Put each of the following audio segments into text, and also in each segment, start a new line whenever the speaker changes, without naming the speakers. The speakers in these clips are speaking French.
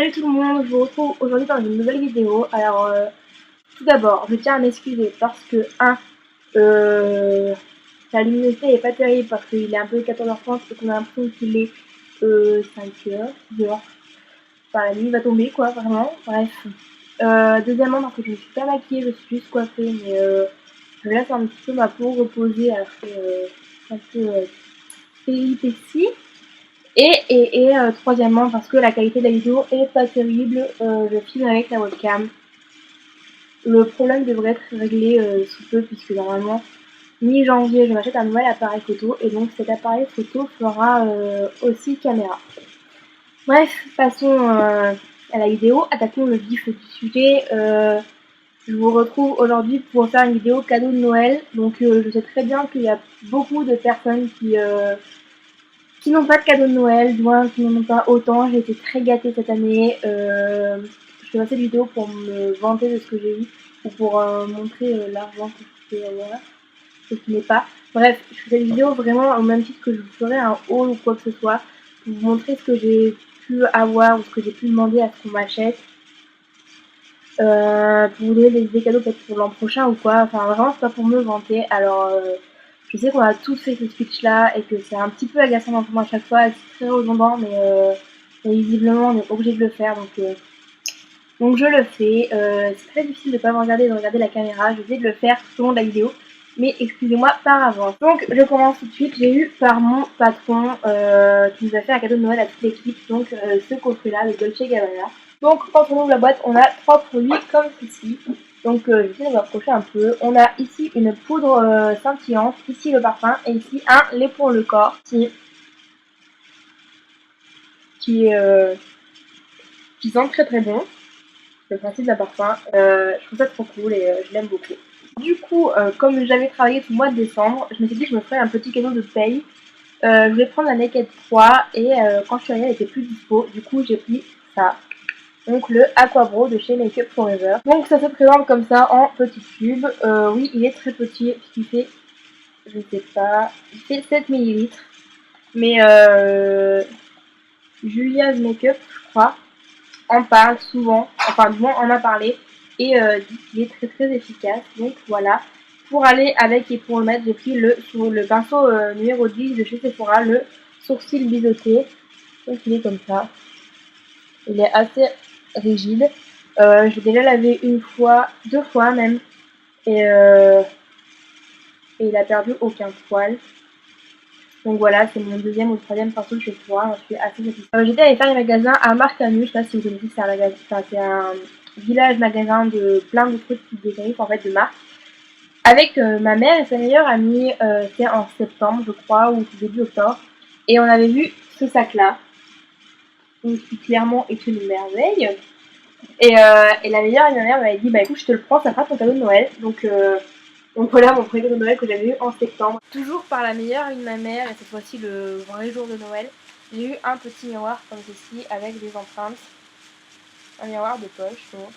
Salut tout le monde, je vous retrouve aujourd'hui dans une nouvelle vidéo. Alors, tout d'abord, je tiens à m'excuser parce que, la luminosité est pas terrible parce qu'il est un peu 14h30 et qu'on a l'impression qu'il est 5h, 6h. Enfin, la nuit va tomber, quoi, vraiment. Bref. Deuxièmement, parce que je ne suis pas maquillée, je suis juste coiffée, mais je laisse un petit peu ma peau reposer après un peu péripéties. Troisièmement, parce que la qualité de la vidéo est pas terrible, je filme avec la webcam. Le problème devrait être réglé sous peu, puisque normalement, mi-janvier, je m'achète un nouvel appareil photo, et donc cet appareil photo fera aussi caméra. Bref, passons à la vidéo, attaquons le vif du sujet. Je vous retrouve aujourd'hui pour faire une vidéo cadeau de Noël. Donc je sais très bien qu'il y a beaucoup de personnes qui n'ont pas de cadeau de Noël, du moins qui n'en ont pas autant. J'ai été très gâtée cette année. Je fais pas cette vidéo pour me vanter de ce que j'ai eu ou pour montrer l'argent que je peux avoir, ce qui n'est pas. Bref, je fais cette vidéo vraiment au même titre que je vous ferai un haul ou quoi que ce soit, pour vous montrer ce que j'ai pu avoir ou ce que j'ai pu demander à ce qu'on m'achète. Pour vous donner des idées cadeaux peut-être pour l'an prochain ou quoi. Enfin vraiment c'est pas pour me vanter. Alors je sais qu'on a tous fait ce speech là et que c'est un petit peu agaçant d'entendre à chaque fois et c'est très redondant, mais visiblement on est obligé de le faire, donc je le fais. C'est très difficile de pas me regarder et de regarder la caméra. Je vais de le faire tout au long de la vidéo, mais excusez-moi par avance. Donc je commence tout de suite. J'ai eu par mon patron qui nous a fait un cadeau de Noël à toute l'équipe, donc ce coffret là, le Dolce Gabbana. Donc quand on ouvre la boîte, on a 3 produits comme ceci. Donc je vais essayer de m'approcher un peu. On a ici une poudre scintillante, ici le parfum, et ici un lait pour le corps qui sent très très bon. Le principe d'un parfum, je trouve ça trop cool et je l'aime beaucoup. Du coup, comme j'avais travaillé tout le mois de décembre, je me suis dit que je me ferais un petit cadeau de paye. Je voulais prendre la Naked 3 et quand je suis arrivée elle était plus dispo, du coup j'ai pris ça. Donc le Aquabro de chez Make Up Forever. Donc ça se présente comme ça en petit tube. Oui, il est très petit, puisqu'il fait, je ne sais pas, il fait 7 ml. Mais Julia's Makeup, je crois, en parle souvent, enfin du moins on en a parlé, et dit qu'il est très très efficace. Donc voilà, pour aller avec et pour le mettre, j'ai pris le pinceau numéro 10 de chez Sephora, le sourcil biseauté. Donc il est comme ça, il est assez rigide. Je l'ai déjà lavé une fois, 2 fois même, et il a perdu aucun poil. Donc voilà, c'est mon deuxième ou troisième pinceau de chez Sephora, je suis assez satisfaite. J'étais allée faire les magasins à Marcanu, je sais pas si vous connaissez, c'est un magasin, enfin, c'est un village magasin de plein de trucs qui dérivent en fait de marques. Avec ma mère et sa meilleure amie, c'était en septembre je crois, ou début octobre, et on avait vu ce sac là, qui clairement est une merveille. Et la meilleure amie de ma mère m'avait dit bah écoute je te le prends, ça fera ton cadeau de Noël. Donc voilà mon premier cadeau de Noël que j'avais eu en septembre. Toujours par la meilleure amie de ma mère, et cette fois-ci le vrai jour de Noël, j'ai eu un petit miroir comme ceci avec des empreintes. Un miroir de poche, donc.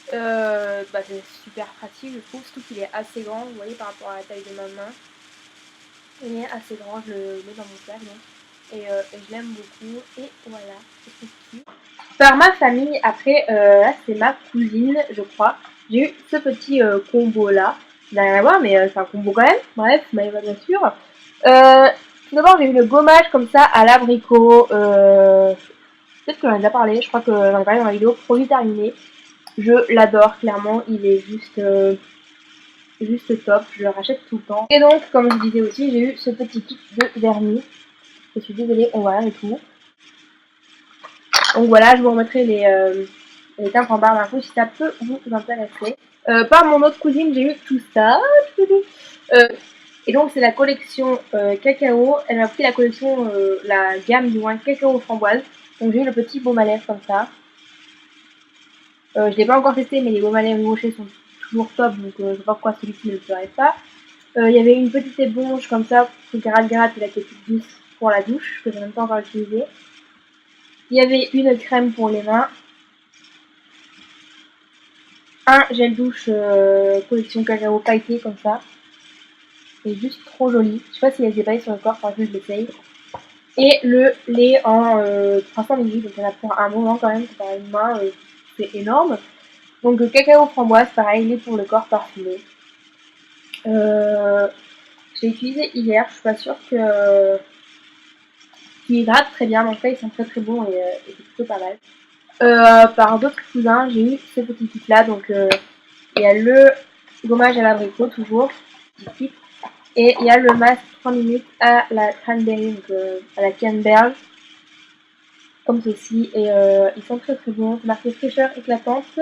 C'est super pratique je trouve, surtout qu'il est assez grand, vous voyez par rapport à la taille de ma main. Il est assez grand, je le mets dans mon sac et je l'aime beaucoup, et voilà, c'est tout. Par ma famille, après, là c'est ma cousine je crois, j'ai eu ce petit combo là, ça n'a rien à voir mais c'est un combo quand même, bref, mais bien sûr. Tout d'abord j'ai eu le gommage comme ça à l'abricot, peut-être que j'en ai déjà parlé, je crois que j'en ai parlé dans la vidéo produit terminé. Je l'adore, clairement, il est juste top, je le rachète tout le temps. Et donc, comme je disais aussi, j'ai eu ce petit kit de vernis. Je suis désolée, on voit rien du tout. Donc voilà, je vous remettrai les teintes en barre d'infos si ça peut vous intéresser. Par mon autre cousine, j'ai eu tout ça. Et donc, c'est la collection cacao. Elle m'a pris la collection, la gamme du moins cacao framboise. Donc, j'ai eu le petit baume à lèvres comme ça. Je ne l'ai pas encore testé, mais les baumes à lèvres Rocher sont toujours top, donc je ne sais pas pourquoi celui-ci ne le ferait pas. Il y avait une petite éponge comme ça, pour gratte-gratte, et la qui est toute douce pour la douche, que je n'ai même pas encore utilisée. Il y avait une crème pour les mains. Un gel douche collection cacao pailleté comme ça. C'est juste trop joli. Je sais pas s'il y a des paillettes sur le corps, faudra que je l'essaye. Et le lait en 300 ml, donc il y en a pour un moment quand même, c'est par une main, c'est énorme. Donc cacao framboise, pareil, lait pour le corps parfumé. J'ai utilisé hier, je suis pas sûre que qu'il hydrate très bien, donc là ils sont très très bons et c'est plutôt pas mal. Par d'autres cousins, j'ai eu ce petit kit là, donc il y a le gommage à l'abricot toujours, petit kit, et il y a le masque 3 minutes à la cranberry, donc à la canneberge, comme ceci, et ils sont très très bons, c'est marqué fraîcheur éclatante,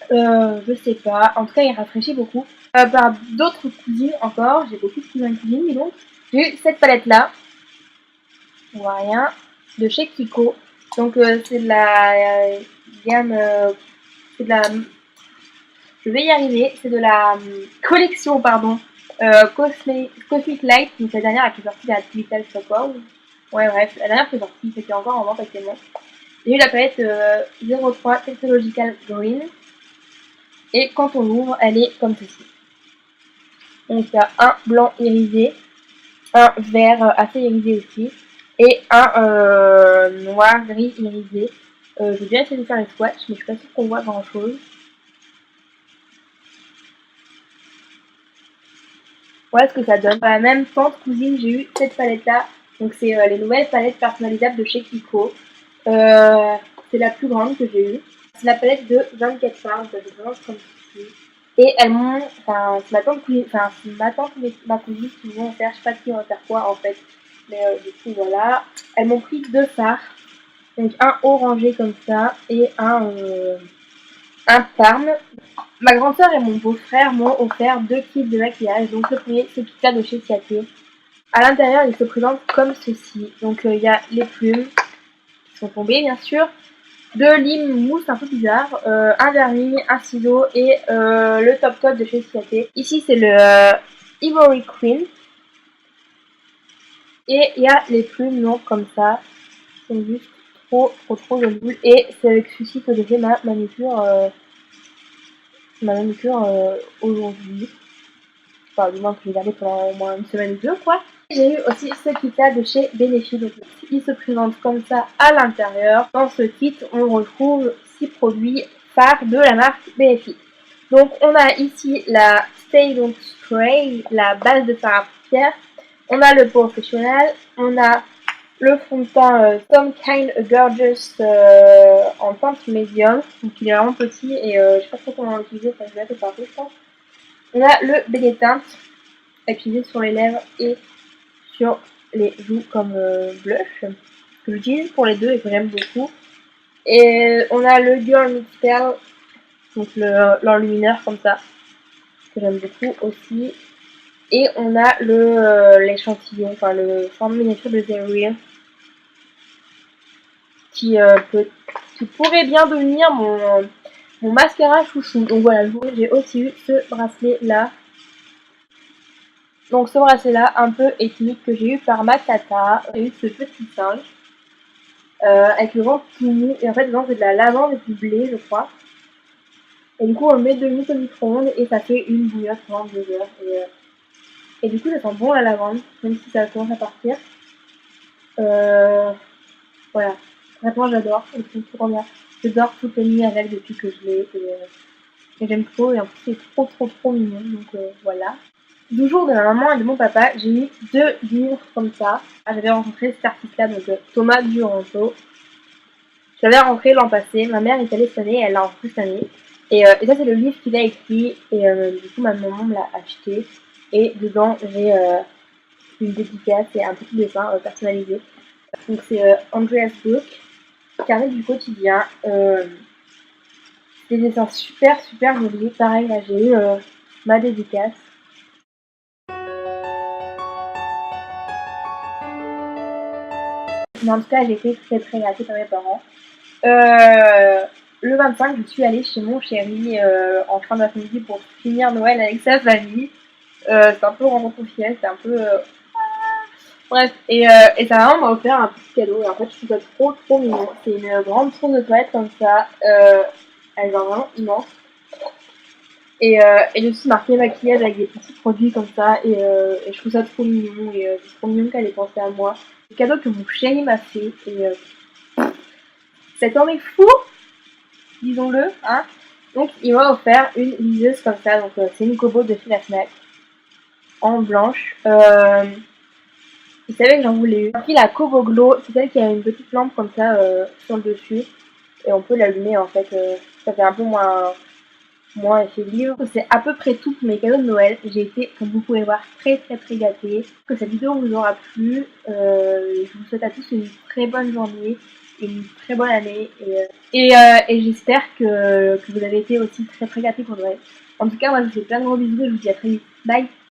je sais pas, en tout cas il rafraîchit beaucoup. Par d'autres cousines encore, j'ai beaucoup de cousins et cousines, dis donc, j'ai eu cette palette là, on voit rien, de chez Kiko, donc c'est de la gamme, c'est de la, je vais y arriver, c'est de la collection, pardon, Cosmic Light, donc la dernière qui est sortie, la Little Choco. Ouais, bref, la dernière qui est sortie, c'était encore en vente actuellement. J'ai eu la palette 03 Technological Green, et quand on l'ouvre, elle est comme ceci. Donc il y a un blanc irisé, un vert assez irisé aussi, et un noir gris irisé. Je vais bien essayer de faire les swatchs, mais je suis pas sûre qu'on voit grand chose. Voilà ce que ça donne. Dans la même tante cousine, j'ai eu cette palette là. Donc c'est les nouvelles palettes personnalisables de chez Kiko. C'est la plus grande que j'ai eue. C'est la palette de 24 fards, donc c'est vraiment comme ceci. Et elles m'ont, enfin c'est ma tante cousine, enfin c'est ma tante et ma cousine qui vont faire, je sais pas qui vont faire quoi en fait. Mais du coup voilà. Elles m'ont pris deux fards. Donc un orangé comme ça et un parme. Ma grande sœur et mon beau-frère m'ont offert 2 kits de maquillage. Donc le premier, c'est kit là de chez Ciaté. À l'intérieur, il se présente comme ceci. Donc il y a les plumes qui sont tombées bien sûr, de lime mousse un peu bizarre, un vernis, un ciseau et le top coat de chez Ciaté. Ici c'est le Ivory Queen. Et il y a les plumes longues comme ça. C'est juste trop joli. Et c'est avec ceci que j'ai fait ma manucure. Aujourd'hui. Enfin, du moins que j'ai gardé pendant au moins une semaine ou deux, quoi. J'ai eu aussi ce kit-là de chez Benefit. Donc, il se présente comme ça à l'intérieur. Dans ce kit, on retrouve 6 produits phares de la marque Benefit. Donc, on a ici la Stay Don't Spray, la base de fard à paupières. On a le professionnel. On a le fond de teint Some Kind Gorgeous en teinte médium. Donc, il est vraiment petit et je sais pas trop comment l'utiliser. Ça, je vais être partout, je pense. On a le BD teinte utilisé sur les lèvres et sur les joues comme blush, que j'utilise pour les deux et que j'aime beaucoup. Et on a le Girl Meets Pearl, donc l'enlumineur comme ça, que j'aime beaucoup aussi. Et on a l'échantillon, enfin le format miniature de The Real, qui pourrait bien devenir mon mascara chouchou. Donc voilà, j'ai aussi eu ce bracelet là. Donc ce bracelet là, un peu ethnique, que j'ai eu par ma tata. J'ai eu ce petit singe avec le ventre tout mou. Et en fait dedans c'est de la lavande et du blé, je crois. Et du coup on le met 2 minutes au micro-ondes et ça fait une bouillotte pendant 2 heures. Et du coup ça sent bon la lavande, même si ça commence à partir. Voilà. Vraiment j'adore, je trouve trop bien. Je dors toutes les nuits avec depuis que je l'ai. Et j'aime trop, et en plus c'est trop mignon. Donc voilà. Du jour de ma maman et de mon papa, j'ai eu 2 livres comme ça. J'avais rencontré cet artiste-là, donc Thomas Duranto. Je l'avais rencontré l'an passé. Ma mère est allée cette année, elle l'a rencontré cette année. Et ça, c'est le livre qu'il a écrit. Et du coup, ma maman me l'a acheté. Et dedans, j'ai une dédicace et un petit dessin personnalisé. Donc, c'est Andrea's Book, carnet du quotidien. Des dessins super jolis. Pareil, là, j'ai eu ma dédicace. Mais en tout cas, j'ai été très gâtée par mes parents. Le 25, je suis allée chez mon chéri en fin d'après-midi pour finir Noël avec sa famille. C'est un peu rencontre officielle, c'est un peu... Bref, et sa maman m'a offert un petit cadeau. Et en fait, je trouve ça trop mignon. C'est une grande trousse de toilette comme ça. Elle est vraiment immense. Et dessus marqué maquillage avec des petits produits comme ça et je trouve ça trop mignon et c'est trop mignon qu'elle ait pensé à moi. Le cadeau que mon chéri m'a fait et cet homme est fou, disons-le, hein. Donc il m'a offert une liseuse comme ça, donc c'est une Kobo de chez la Fnac en blanche. Il savait que j'en voulais une. J'ai pris la Kobo Glow, c'est celle qui a une petite lampe comme ça sur le dessus et on peut l'allumer en fait. Ça fait un peu moins effet livre. C'est à peu près tout pour mes cadeaux de Noël. J'ai été, comme vous pouvez voir, très gâtée. Que cette vidéo vous aura plu. Je vous souhaite à tous une très bonne journée, une très bonne année et j'espère que vous avez été aussi très gâtés pour Noël. En tout cas, moi je vous fais plein de gros bisous et je vous dis à très vite. Bye!